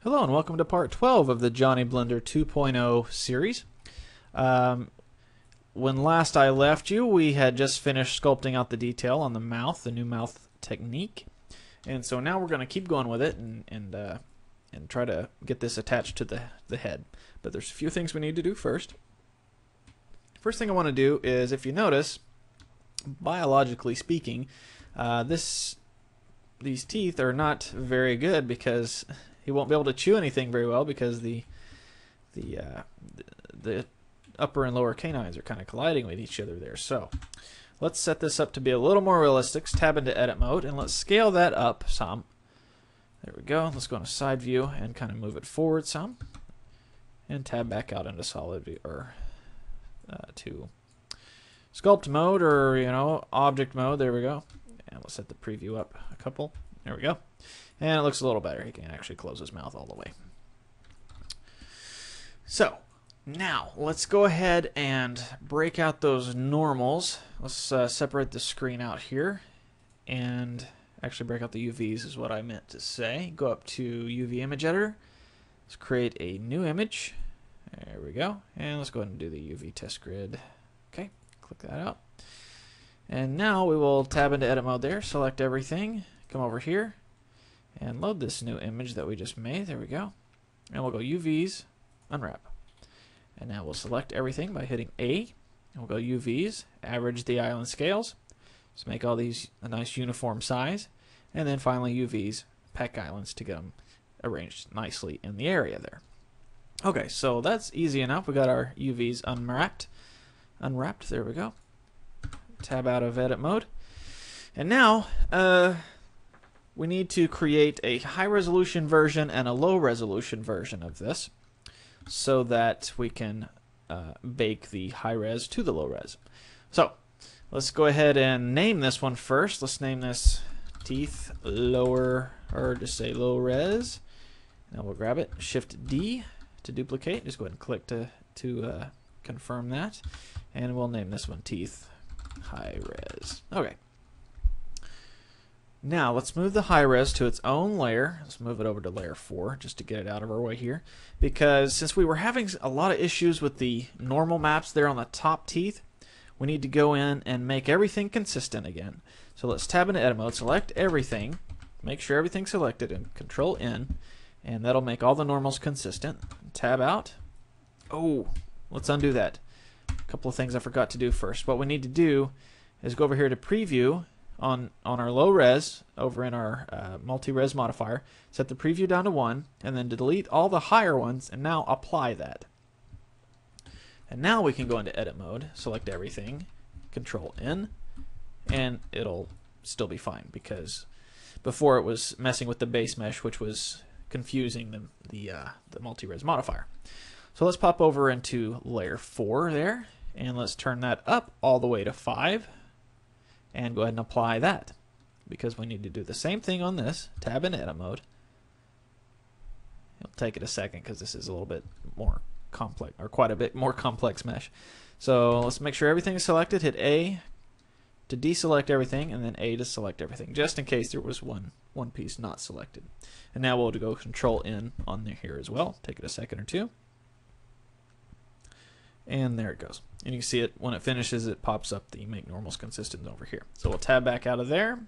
Hello and welcome to part 12 of the Johnny Blender 2.0 series. When last I left you, we had just finished sculpting out the detail on the mouth, the new mouth technique. And so now we're going to keep going with it and try to get this attached to the head. But there's a few things we need to do first. First thing I want to do is, if you notice, biologically speaking, these teeth are not very good because he won't be able to chew anything very well because the upper and lower canines are kind of colliding with each other there. So let's set this up to be a little more realistic. Tab into edit mode and let's scale that up some. There we go. Let's go into side view and kind of move it forward some, and tab back out into solid view or to sculpt mode, or object mode. There we go. And let's set the preview up a couple. There we go. And it looks a little better. He can actually close his mouth all the way. So now let's go ahead and break out those normals. Let's separate the screen out here and actually break out the UVs is what I meant to say. Go up to UV image editor. Let's create a new image. There we go. And let's go ahead and do the UV test grid. Okay, click that out. And now we will tab into edit mode there, select everything, come over here, and load this new image that we just made. There we go. And we'll go UVs, unwrap. And now we'll select everything by hitting A. And we'll go UVs, average the island scales. Just make all these a nice uniform size. And then finally UVs, peck islands to get them arranged nicely in the area there. Okay, so that's easy enough. We got our UVs unwrapped. There we go. Tab out of edit mode. And now, we need to create a high resolution version and a low resolution version of this so that we can bake the high res to the low res. So let's go ahead and name this one first. Let's name this teeth lower, or just say low res. Now we'll grab it, Shift D to duplicate. Just go ahead and click to confirm that. And we'll name this one teeth high res. Okay. Now let's move the high res to its own layer. Let's move it over to layer 4 just to get it out of our way here, because since we were having a lot of issues with the normal maps there on the top teeth, we need to go in and make everything consistent again. So let's tab into edit mode, select everything, make sure everything's selected, and Control N, and that'll make all the normals consistent. Tab out. Oh, let's undo that. A couple of things I forgot to do first. What we need to do is go over here to preview on our low res over in our multi-res modifier, set the preview down to 1, and then delete all the higher ones, and now apply that. And now we can go into edit mode, select everything, Control N, and it'll still be fine, because before it was messing with the base mesh, which was confusing the multi-res modifier. So let's pop over into layer 4 there, and let's turn that up all the way to 5. And go ahead and apply that, because we need to do the same thing on this. Tab in edit mode. It'll take it a second because this is a little bit more complex, or quite a bit more complex mesh. So let's make sure everything is selected. Hit A to deselect everything, and then A to select everything, just in case there was one piece not selected. And now we'll go Control N on here as well. Take it a second or two. And there it goes. And you can see it when it finishes, it pops up the make normals consistent over here. So we'll tab back out of there.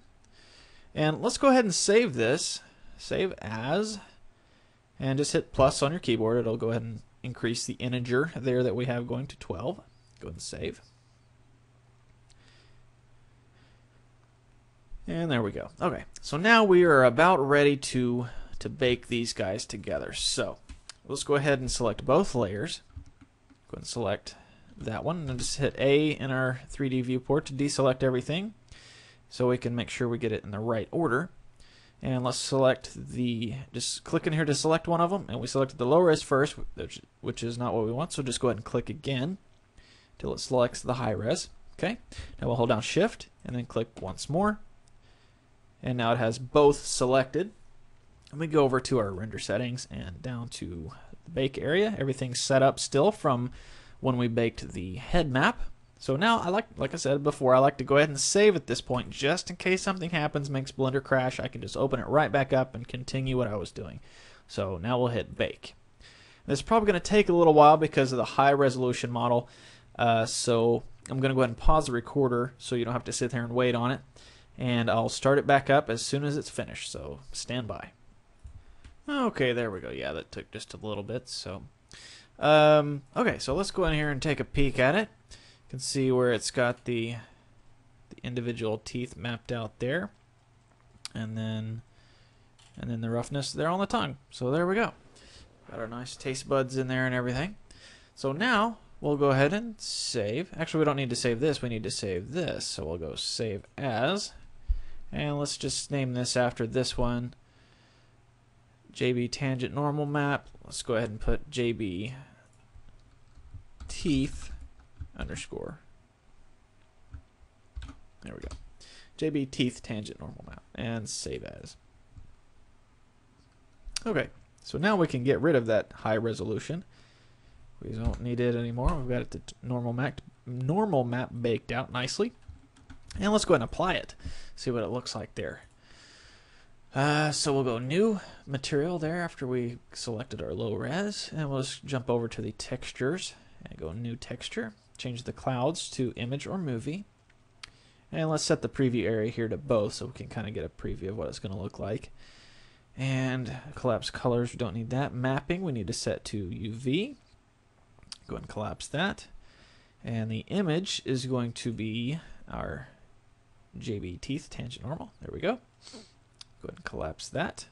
And let's go ahead and save this. Save as. And just hit plus on your keyboard. It'll go ahead and increase the integer there that we have going to 12. Go ahead and save. And there we go. Okay, so now we are about ready to bake these guys together. So let's go ahead and select both layers. Go ahead and select that one, and just hit A in our 3D viewport to deselect everything so we can make sure we get it in the right order. And let's select just click in here to select one of them, and we selected the low res first, which is not what we want, so just go ahead and click again till it selects the high res. Okay, now we'll hold down Shift and then click once more, and now it has both selected. And we go over to our render settings and down to the bake area. Everything's set up still from when we baked the head map. So now like I said before, I like to go ahead and save at this point just in case something happens, makes Blender crash. I can just open it right back up and continue what I was doing. So now we'll hit bake. This is probably going to take a little while because of the high resolution model. So I'm going to go ahead and pause the recorder so you don't have to sit there and wait on it. And I'll start it back up as soon as it's finished. So stand by. Okay, there we go. Yeah, that took just a little bit. So, okay, so let's go in here and take a peek at it. You can see where it's got the individual teeth mapped out there, and then the roughness there on the tongue. So there we go. Got our nice taste buds in there and everything. So now we'll go ahead and save. Actually, we don't need to save this. We need to save this. So we'll go save as, and let's just name this after this one. JB tangent normal map. Let's go ahead and put JB teeth underscore. There we go. JB teeth tangent normal map, and save as. Okay, so now we can get rid of that high resolution. We don't need it anymore. We've got it to normal map baked out nicely. And let's go ahead and apply it. See what it looks like there. So we'll go new material there after we selected our low res, and we'll just jump over to the textures and go new texture. Change the clouds to image or movie, and let's set the preview area here to both so we can kind of get a preview of what it's going to look like. And collapse colors, we don't need that. Mapping, we need to set to UV. Go ahead and collapse that, and the image is going to be our JB teeth tangent normal. There we go. Go ahead and collapse that.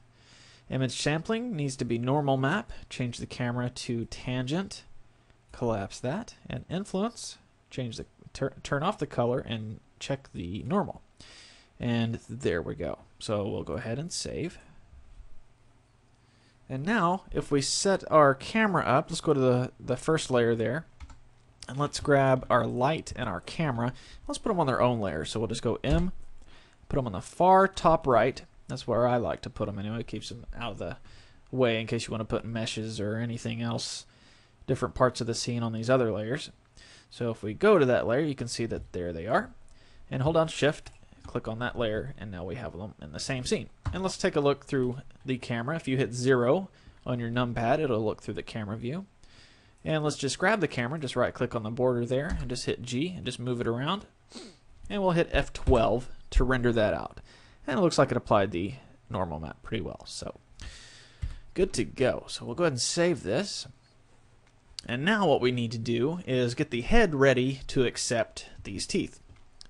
Image sampling needs to be normal map. Change the camera to tangent. Collapse that. And influence, change the turn off the color and check the normal. And there we go. So we'll go ahead and save. And now, if we set our camera up, let's go to the first layer there. And let's grab our light and our camera. Let's put them on their own layer. So we'll just go M, put them on the far top right. That's where I like to put them anyway. It keeps them out of the way in case you want to put meshes or anything else, different parts of the scene on these other layers. So if we go to that layer, you can see that there they are. And hold down Shift, click on that layer, and now we have them in the same scene. And let's take a look through the camera. If you hit 0 on your numpad, it'll look through the camera view. And let's just grab the camera, just right click on the border there, and just hit G and just move it around. And we'll hit F12 to render that out. And it looks like it applied the normal map pretty well. So good to go. So we'll go ahead and save this. And now what we need to do is get the head ready to accept these teeth.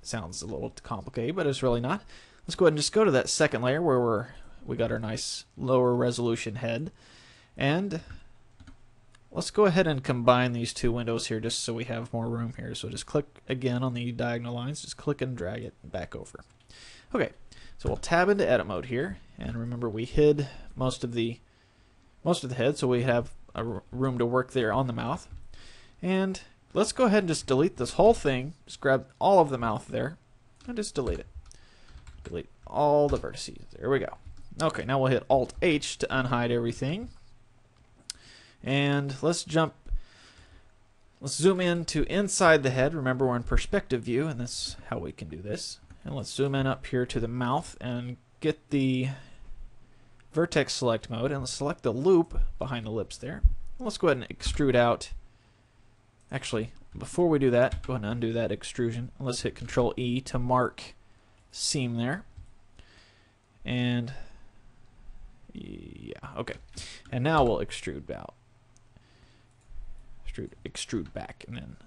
Sounds a little complicated, but it's really not. Let's go ahead and just go to that second layer where we got our nice lower resolution head. And let's go ahead and combine these two windows here just so we have more room here. So just click again on the diagonal lines, just click and drag it back over. Okay, so we'll tab into edit mode here, and remember we hid most of the head, so we have a room to work there on the mouth. And let's go ahead and just delete this whole thing. Just grab all of the mouth there and just delete it. Delete all the vertices. There we go. Okay, now we'll hit Alt H to unhide everything. And let's zoom in to inside the head. Remember, we're in perspective view, and that's how we can do this. And let's zoom in up here to the mouth and get the vertex select mode, and let's select the loop behind the lips there. Let's go ahead and extrude out. Actually, before we do that, go ahead and undo that extrusion. Let's hit Control E to mark seam there. And yeah, okay. And now we'll extrude out. Extrude back, and then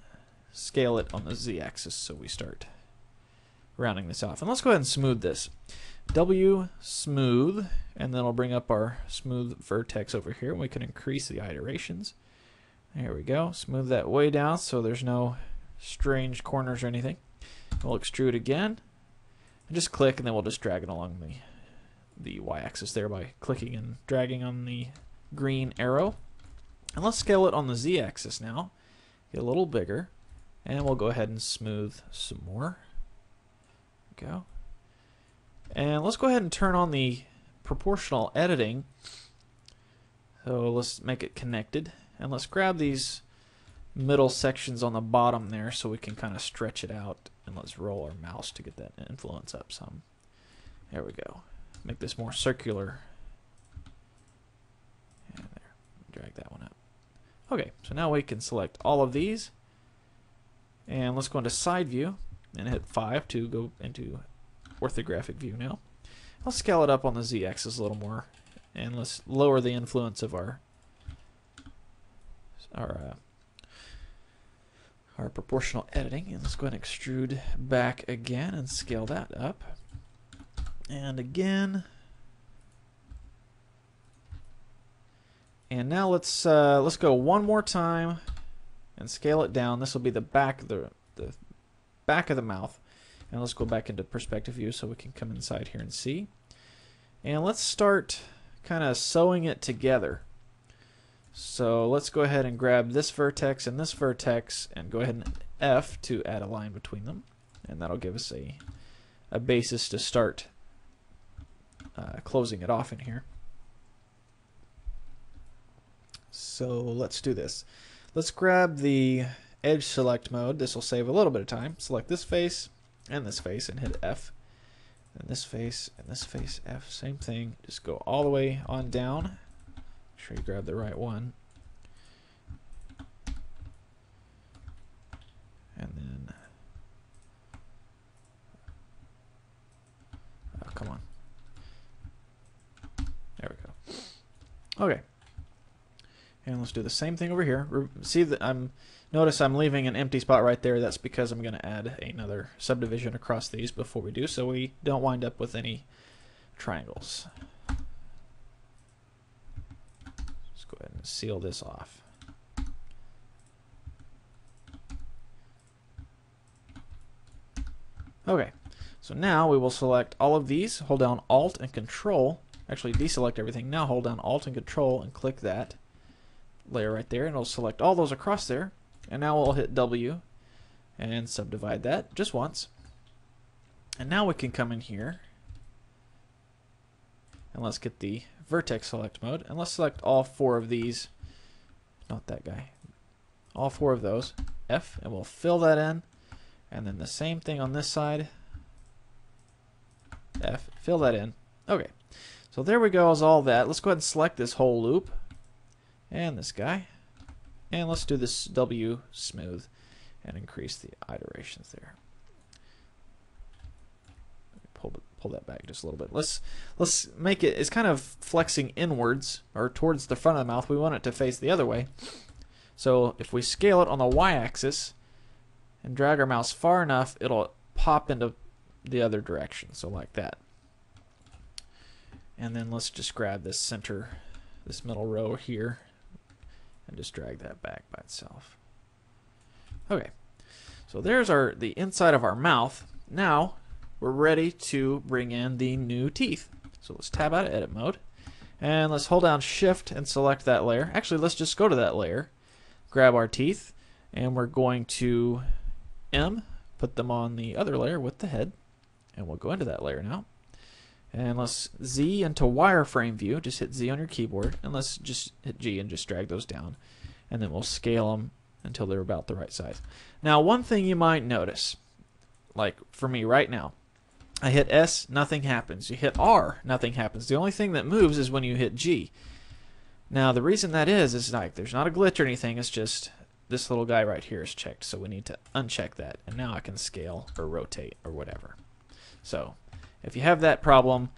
scale it on the Z-axis so we start rounding this off. And let's go ahead and smooth this. W smooth, and then I'll bring up our smooth vertex over here, and we can increase the iterations. There we go. Smooth that way down so there's no strange corners or anything. We'll extrude again, and just click, and then we'll just drag it along the y-axis there by clicking and dragging on the green arrow. And let's scale it on the z-axis now. Get a little bigger, and we'll go ahead and smooth some more. There we go. And let's go ahead and turn on the proportional editing. So let's make it connected, and let's grab these middle sections on the bottom there so we can kind of stretch it out, and let's roll our mouse to get that influence up some. There we go. Make this more circular. Okay, so now we can select all of these, and let's go into side view and hit 5 to go into orthographic view now. I'll scale it up on the z-axis a little more, and let's lower the influence of our proportional editing, and let's go ahead and extrude back again and scale that up, and again. And now let's go one more time and scale it down. This will be the back of the back of the mouth. And let's go back into perspective view so we can come inside here and see. And let's start kind of sewing it together. So let's go ahead and grab this vertex and go ahead and F to add a line between them. And that'll give us a basis to start closing it off in here. So let's do this. Let's grab the edge select mode. This will save a little bit of time. Select this face and hit F. And this face and this face, F. Same thing. Just go all the way on down. Make sure you grab the right one. And then, oh, come on. There we go. Okay. And let's do the same thing over here. See that notice I'm leaving an empty spot right there. That's because I'm going to add another subdivision across these before we do, so we don't wind up with any triangles. Let's go ahead and seal this off. Okay, so now we will select all of these, hold down Alt and Control, actually deselect everything. Now hold down Alt and Control and click that layer right there, and it'll select all those across there. And now we'll hit W and subdivide that just once. And now we can come in here and let's get the vertex select mode, and let's select all 4 of these, not that guy, all 4 of those, F, and we'll fill that in. And then the same thing on this side, F, fill that in. Okay, so there we go, is all that. Let's go ahead and select this whole loop and this guy, and let's do this W smooth and increase the iterations there. Pull that back just a little bit. Let's make it, it's kind of flexing inwards or towards the front of the mouth. We want it to face the other way. So if we scale it on the y-axis and drag our mouse far enough, it'll pop into the other direction, so like that. And then let's just grab this center, this middle row here, and just drag that back by itself. Okay, so there's the inside of our mouth. Now we're ready to bring in the new teeth. So let's tab out of edit mode, and let's hold down Shift and select that layer. Actually, let's just go to that layer, grab our teeth, and we're going to M, put them on the other layer with the head, and we'll go into that layer now. And let's Z into wireframe view. Just hit Z on your keyboard, and let's just hit G and just drag those down, and then we'll scale them until they're about the right size. Now, one thing you might notice, like for me right now, I hit S, nothing happens. You hit R, nothing happens. The only thing that moves is when you hit G. Now, the reason that is like there's not a glitch or anything. It's just this little guy right here is checked, so we need to uncheck that, and now I can scale or rotate or whatever. So if you have that problem,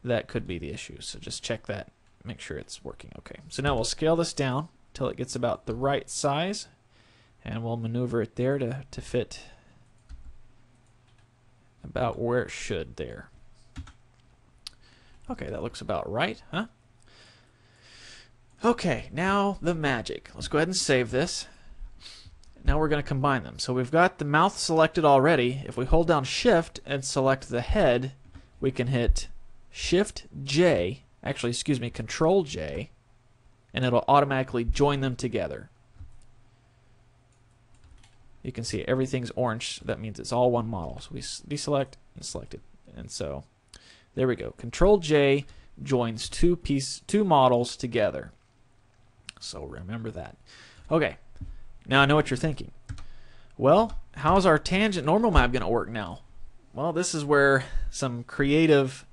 that could be the issue. So just check that, make sure it's working okay. So now we'll scale this down till it gets about the right size, and we'll maneuver it there to fit about where it should there. Okay, that looks about right, huh? Okay, now the magic. Let's go ahead and save this. Now we're going to combine them. So we've got the mouth selected already. If we hold down Shift and select the head, we can hit Shift J, actually, excuse me, Control J, and it'll automatically join them together. You can see everything's orange. That means it's all one model. So we deselect and select it. And so there we go. Control J joins two models together. So remember that. Okay. Now I know what you're thinking. Well, how's our tangent normal map going to work now? Well, this is where some creative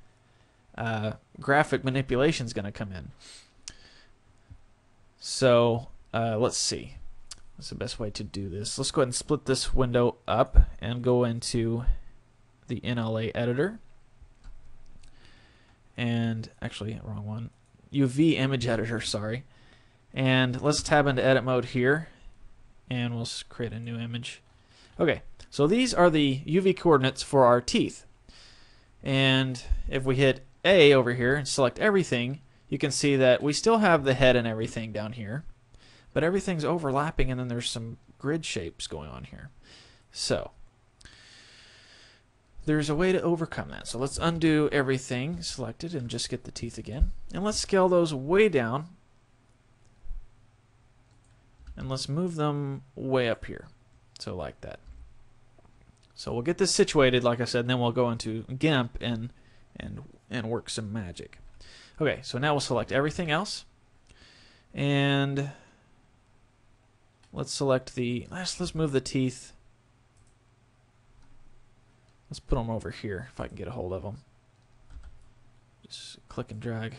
graphic manipulation is going to come in. So let's see. What's the best way to do this? Let's go ahead and split this window up and go into the NLA editor. And actually, wrong one. UV image editor, sorry. And let's tab into edit mode here. And we'll create a new image. Okay, so these are the UV coordinates for our teeth. And if we hit A over here and select everything, you can see that we still have the head and everything down here, but everything's overlapping and then there's some grid shapes going on here. So there's a way to overcome that. So let's undo everything selected and just get the teeth again. And let's scale those way down. And let's move them way up here. So like that. So we'll get this situated, like I said, and then we'll go into GIMP and work some magic. Okay, so now we'll select everything else. And let's select the, let's move the teeth. Let's put them over here if I can get a hold of them. Just click and drag.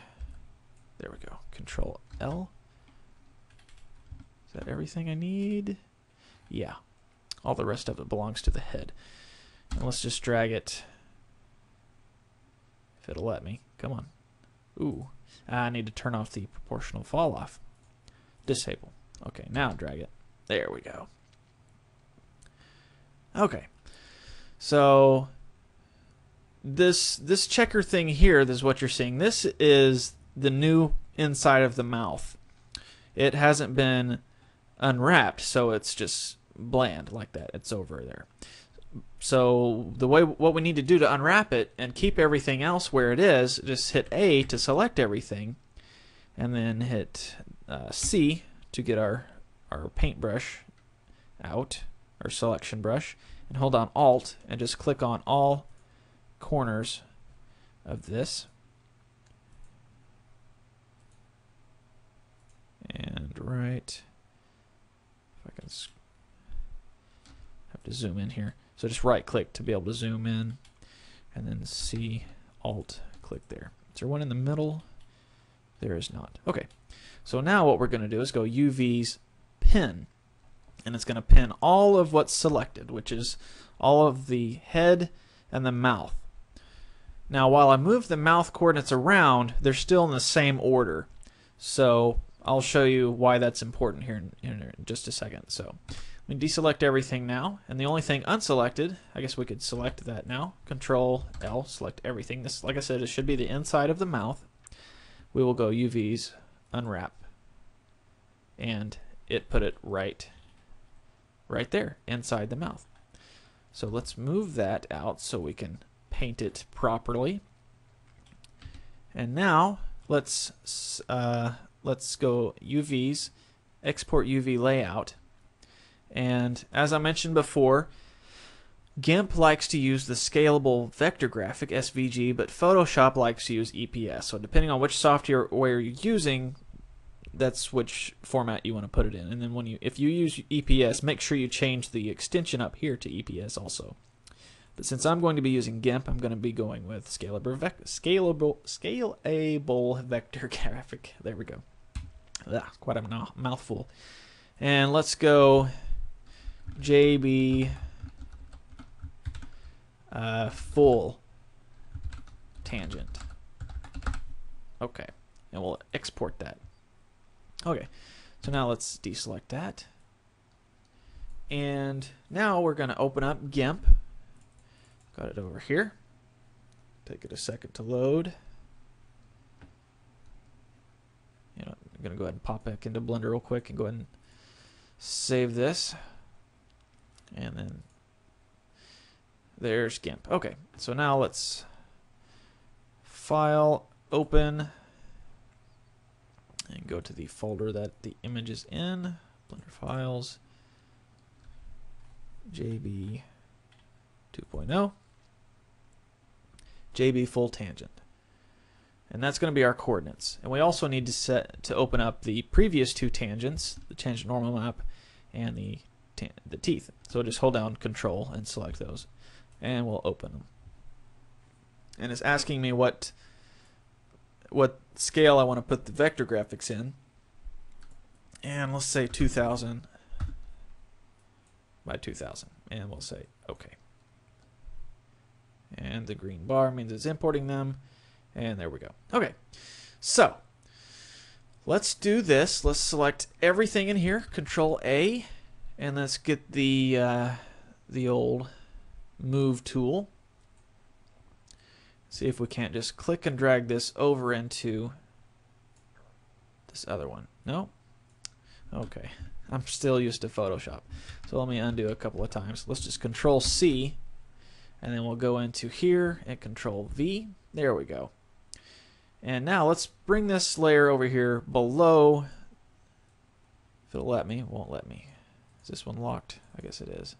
There we go. Control L. Is that everything I need? Yeah. All the rest of it belongs to the head. And let's just drag it. If it'll let me. Come on. Ooh. I need to turn off the proportional fall off. Disable. Okay, now drag it. There we go. Okay. So this checker thing here, this is what you're seeing. This is the new inside of the mouth. It hasn't been unwrapped, so it's just bland like that. It's over there. So what we need to do to unwrap it and keep everything else where it is, just hit A to select everything, and then hit C to get our paintbrush out, our selection brush, and hold down Alt and just click on all corners of this. And right, if I can have to zoom in here. So just right click to be able to zoom in, and then C, Alt, click there. Is there one in the middle? There is not. Okay, so now what we're going to do is go UV's pin, and it's going to pin all of what's selected, which is all of the head and the mouth. Now while I move the mouth coordinates around, they're still in the same order. So I'll show you why that's important here in just a second. So we deselect everything now, and the only thing unselected, I guess we could select that now. Control L, select everything. This, like I said, it should be the inside of the mouth. We will go UV's unwrap, and it put it right there inside the mouth. So let's move that out so we can paint it properly. And now let's go UV's export UV layout. And as I mentioned before, GIMP likes to use the scalable vector graphic, SVG, but Photoshop likes to use EPS. So depending on which software you're using, that's which format you want to put it in. And then if you use EPS, make sure you change the extension up here to EPS also. But since I'm going to be using GIMP, I'm going to be going with scalable vector graphic. There we go. Quite a mouthful. And let's go JB full tangent. Okay, and we'll export that. Okay, so now let's deselect that. And now we're going to open up GIMP. Got it over here. Take it a second to load. I'm going to go ahead and pop back into Blender real quick and go ahead and save this. And then there's GIMP. Okay, so now let's File, Open, and go to the folder that the image is in. Blender Files, JB 2.0, JB full tangent. And that's going to be our coordinates. And we also need to open up the previous two tangents, the tangent normal map and the teeth. So just hold down Control and select those, and we'll open them. And it's asking me what scale I want to put the vector graphics in. And let's say 2000 by 2000. And we'll say OK. And the green bar means it's importing them. And there we go. Okay. So let's do this. Let's select everything in here. Control A. And let's get the old move tool. See if we can't just click and drag this over into this other one. No? Okay. I'm still used to Photoshop. So let me undo a couple of times. Let's just Control C, and then we'll go into here and Control V. There we go. And now let's bring this layer over here below. If it'll let me, it won't let me. Is this one locked? I guess it is.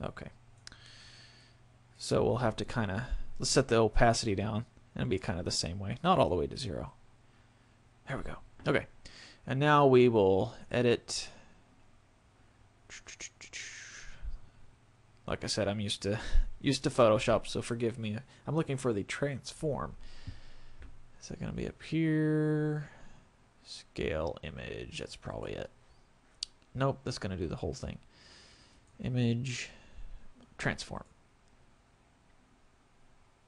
Okay. So we'll have to kind of, let's set the opacity down and it'll be kind of the same way. Not all the way to 0. There we go. Okay. And now we will edit. Like I said, I'm used to Photoshop, so forgive me. I'm looking for the transform. Is that going to be up here? Scale image. That's probably it. Nope, that's going to do the whole thing. Image transform.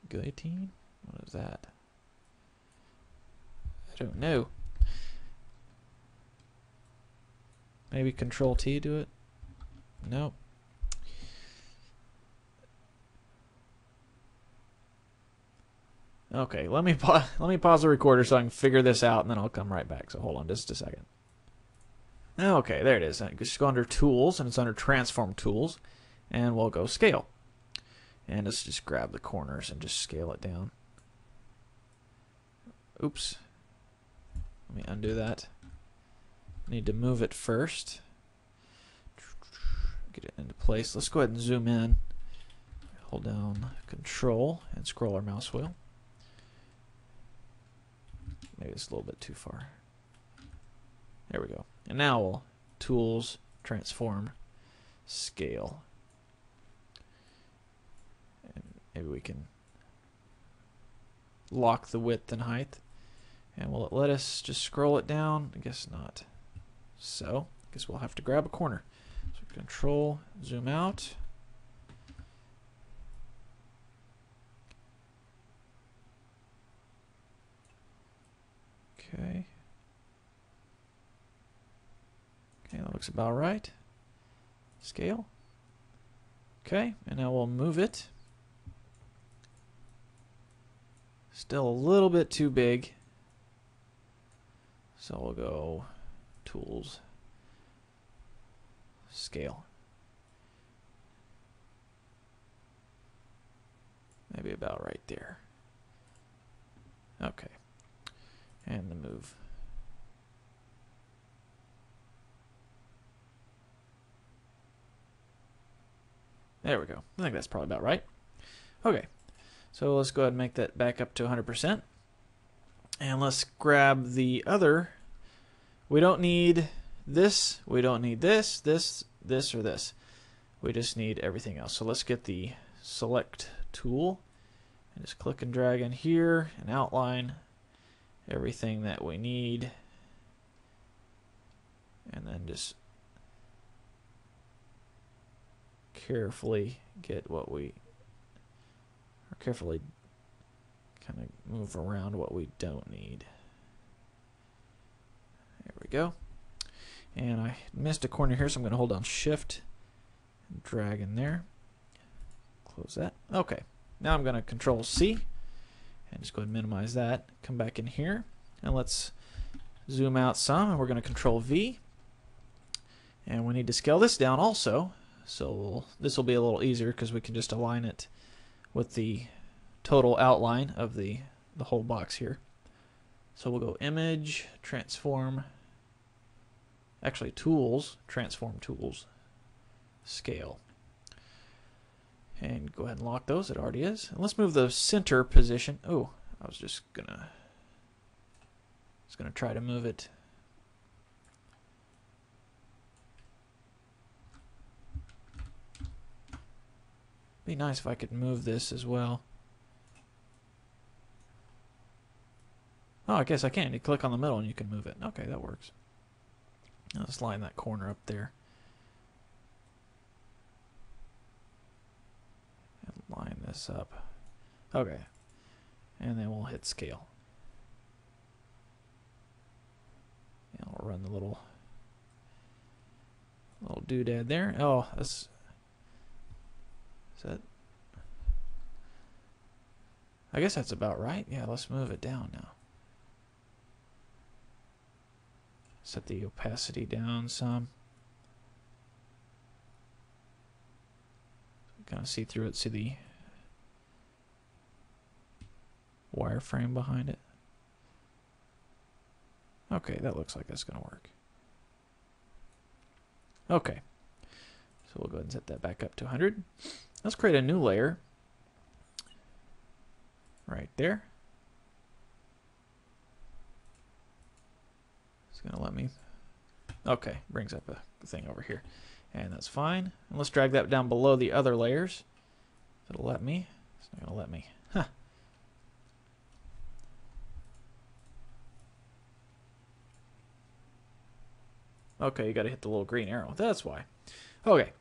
Guillotine? What is that? I don't know. Maybe Control T do it? Nope. Okay, let me pause the recorder so I can figure this out, and then I'll come right back. So hold on just a second. Okay, there it is. Just go under Tools, and it's under Transform Tools, and we'll go Scale. And let's just grab the corners and just scale it down. Oops. Let me undo that. Need to move it first. Get it into place. Let's go ahead and zoom in. Hold down Control and scroll our mouse wheel. Maybe it's a little bit too far. There we go. And now we'll Tools, Transform, Scale. And maybe we can lock the width and height. And will it let us just scroll it down? I guess not. So, I guess we'll have to grab a corner. So Control, zoom out. Okay. Okay, that looks about right. Scale. Okay, and now we'll move it. Still a little bit too big. So we'll go Tools, Scale. Maybe about right there. Okay. And the move. There we go. I think that's probably about right. Okay. So let's go ahead and make that back up to 100%. And let's grab the other. We don't need this. We don't need this, this, or this. We just need everything else. So let's get the Select tool and just click and drag in here and outline everything that we need. And then just carefully get what we, or carefully kind of move around what we don't need. There we go. And I missed a corner here, so I'm going to hold down Shift and drag in there. Close that. Okay. Now I'm going to Control C and just go ahead and minimize that. Come back in here and let's zoom out some, and we're going to Control V. And we need to scale this down also. So this will be a little easier because we can just align it with the total outline of the whole box here. So we'll go Image, Transform, actually Tools, Transform Tools, Scale. And go ahead and lock those, it already is. And let's move the center position. Oh, I was just gonna try to move it. Be nice if I could move this as well. Oh, I guess I can. You click on the middle and you can move it. Okay, that works. Let's line that corner up there. And line this up. Okay. And then we'll hit scale. And we'll run the little doodad there. Oh, is that? I guess that's about right. Yeah, let's move it down now. Set the opacity down some. Kind of see through it, see the wireframe behind it. Okay, that looks like that's going to work. Okay, so we'll go ahead and set that back up to 100. Let's create a new layer right there. It's going to let me. Okay, brings up a thing over here. And that's fine. And let's drag that down below the other layers. It'll let me. It's not going to let me. Huh. Okay, you got to hit the little green arrow. That's why. Okay.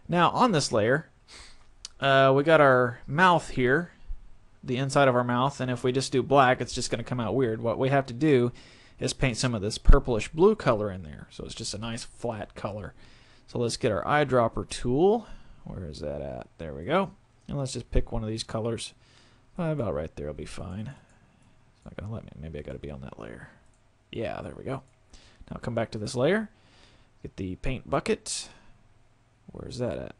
Now on this layer, we got our mouth here, the inside of our mouth, and if we just do black, it's just going to come out weird. What we have to do is paint some of this purplish blue color in there, so it's just a nice flat color. So let's get our eyedropper tool. Where is that at? There we go. And let's just pick one of these colors. About right there will be fine. It's not going to let me. Maybe I got to be on that layer. Yeah, there we go. Now come back to this layer. Get the paint bucket. Where's that at?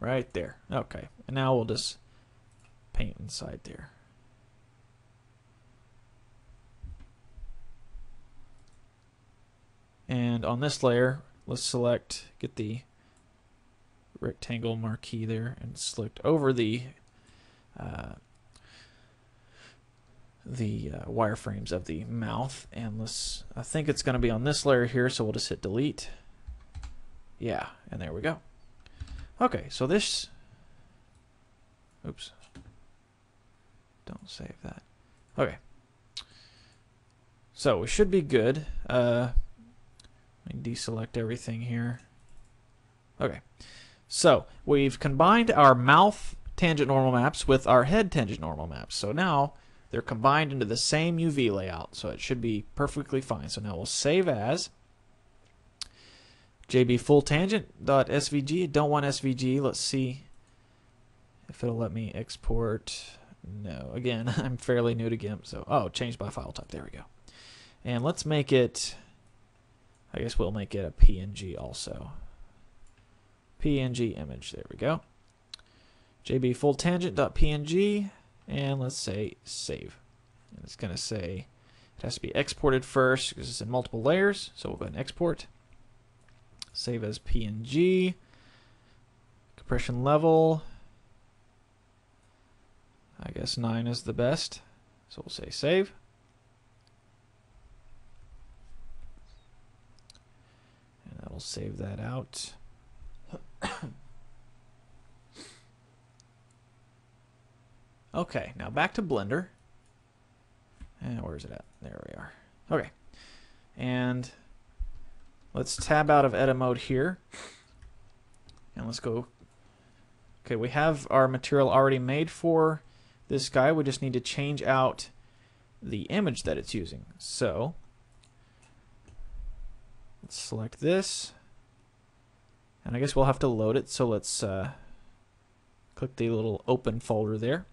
Right there. Okay. And now we'll just paint inside there. And on this layer, let's select, get the rectangle marquee there, and select over the wireframes of the mouth. And let's, I think it's going to be on this layer here, so we'll just hit delete. Yeah, and there we go. Okay, so this, oops, don't save that. Okay, so we should be good. Let me deselect everything here. Okay, so we've combined our mouth tangent normal maps with our head tangent normal maps. So now they're combined into the same UV layout, so it should be perfectly fine. So now we'll save as JB full tangent.svg. Don't want SVG. Let's see if it'll let me export. No, again, I'm fairly new to GIMP, so change by file type. There we go. And let's make it, I guess we'll make it a PNG also. PNG image. There we go. JB full tangent.png, and let's say save. And it's going to say it has to be exported first because it's in multiple layers. So we'll go ahead and export. Save as PNG. Compression level, I guess 9 is the best. So we'll say save. And that'll save that out. Okay, now back to Blender. And where's it at? There we are. Okay. And let's tab out of edit mode here. And let's go. Okay, we have our material already made for this guy. We just need to change out the image that it's using. So let's select this. And I guess we'll have to load it. So let's click the little open folder there.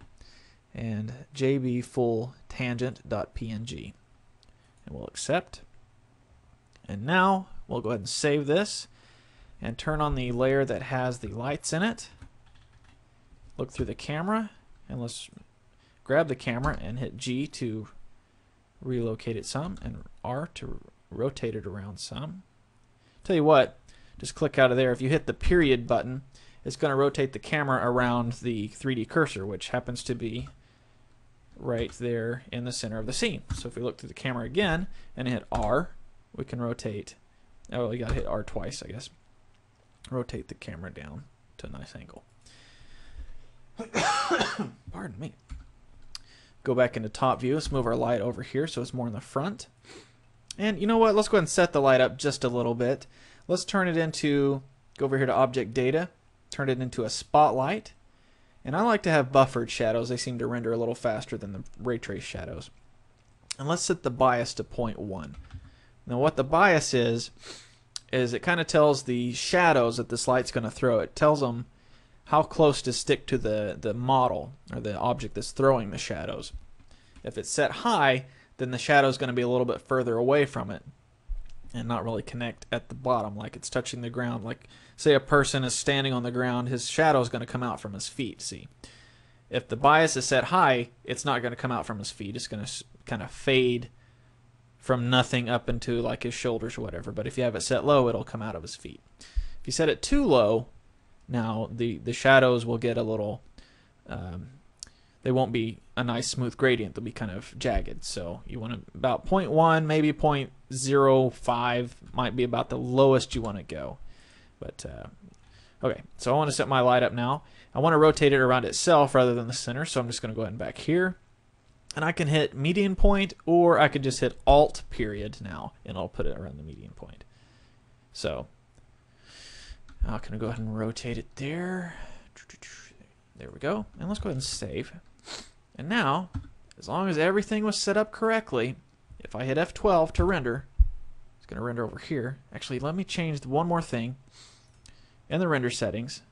And JB full tangent.png. And we'll accept. And now we'll go ahead and save this and turn on the layer that has the lights in it. Look through the camera, and let's grab the camera and hit G to relocate it some, and R to rotate it around some. Tell you what, just click out of there. If you hit the period button, it's going to rotate the camera around the 3D cursor, which happens to be right there in the center of the scene. So if we look through the camera again and hit R, we can rotate. Oh, you got to hit R twice, I guess. Rotate the camera down to a nice angle. Pardon me. Go back into top view. Let's move our light over here so it's more in the front. And you know what? Let's go ahead and set the light up just a little bit. Let's turn it into, go over here to Object Data, turn it into a spotlight. And I like to have buffered shadows. They seem to render a little faster than the ray trace shadows. And let's set the bias to 0.1. Now what the bias is it kind of tells the shadows that this light's going to throw. It tells them how close to stick to the model or the object that's throwing the shadows. If it's set high, then the shadow is going to be a little bit further away from it and not really connect at the bottom like it's touching the ground. Like say a person is standing on the ground, his shadow is going to come out from his feet. See, if the bias is set high, it's not going to come out from his feet. It's going to kind of fade from nothing up into like his shoulders or whatever. But if you have it set low, it'll come out of his feet. If you set it too low, now the shadows will get a little they won't be a nice smooth gradient. They'll be kind of jagged. So you want to about 0.1, maybe 0.05 might be about the lowest you want to go. But okay, so I want to set my light up now. I want to rotate it around itself rather than the center, so I'm just going to go ahead and back here. And I can hit median point, or I could just hit Alt period now, and I'll put it around the median point. So I'm going to go ahead and rotate it there. There we go. And let's go ahead and save. And now, as long as everything was set up correctly, if I hit F12 to render, it's going to render over here. Actually, let me change one more thing in the render settings.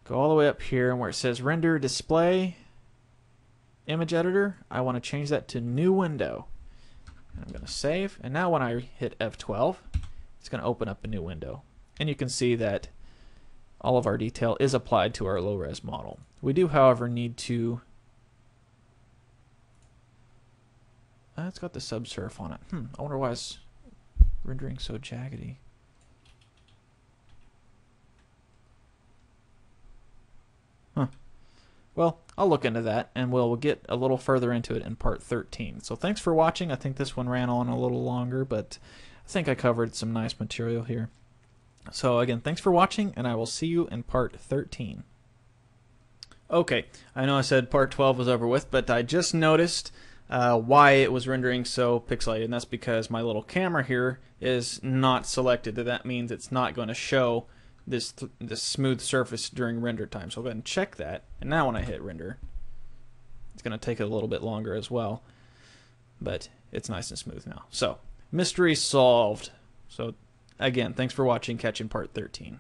Go all the way up here, and where it says Render Display Image Editor, I want to change that to New Window. And I'm going to save. And now when I hit F12, it's going to open up a new window. And you can see that all of our detail is applied to our low-res model. We do, however, need to... it's got the subsurf on it. I wonder why it's rendering so jaggedy. Well, I'll look into that, and we'll get a little further into it in part 13. So thanks for watching. I think this one ran on a little longer, but I think I covered some nice material here. So again, thanks for watching, and I will see you in part 13. Okay, I know I said part 12 was over with, but I just noticed why it was rendering so pixelated, and that's because my little camera here is not selected. That means it's not going to show this smooth surface during render time. So I'll go ahead and check that, and now when I hit render, it's going to take a little bit longer as well, but it's nice and smooth now. So mystery solved. So again, thanks for watching. Catch you in part 13.